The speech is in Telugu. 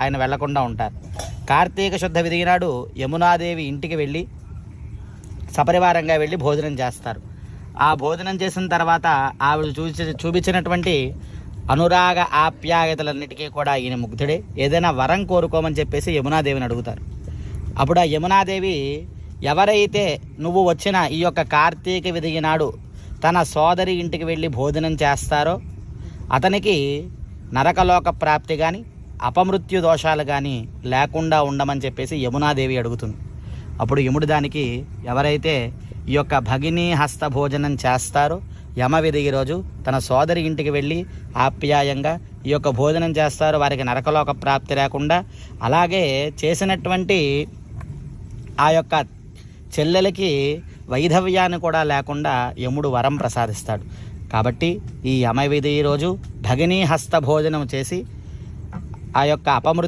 ఆయన వెళ్లకుండా ఉంటారు. కార్తీక శుద్ధ విధి నాడు యమునాదేవి ఇంటికి వెళ్ళి సపరివారంగా వెళ్ళి భోజనం చేస్తారు. ఆ భోజనం చేసిన తర్వాత ఆవిడ చూపించినటువంటి అనురాగ ఆప్యాయతలన్నిటికీ కూడా ఈయన ముగ్ధుడే. ఏదైనా వరం కోరుకోమని చెప్పేసి యమునాదేవిని అడుగుతారు. అప్పుడు ఆ యమునాదేవి, ఎవరైతే నువ్వు వచ్చిన ఈ యొక్క కార్తీక విధి నాడు తన సోదరి ఇంటికి వెళ్ళి భోజనం చేస్తారో అతనికి నరకలోక ప్రాప్తి కానీ అపమృత్యు దోషాలు కానీ లేకుండా ఉండమని చెప్పేసి యమునాదేవి అడుగుతుంది. అప్పుడు యముడు దానికి, ఎవరైతే ఈ యొక్క భగినీ హస్త భోజనం చేస్తారో యమవిధి రోజు తన సోదరి ఇంటికి వెళ్ళి ఆప్యాయంగా ఈ యొక్క భోజనం చేస్తారో వారికి నరకలోక ప్రాప్తి లేకుండా, అలాగే చేసినటువంటి ఆ యొక్క చెల్లెలకి వైధవ్యాన్ని కూడా లేకుండా యముడు వరం ప్రసాదిస్తాడు. కాబట్టి ఈ యమవిధి రోజు భగినీ హస్త భోజనం చేసి ఆ యొక్క అపమృత్యు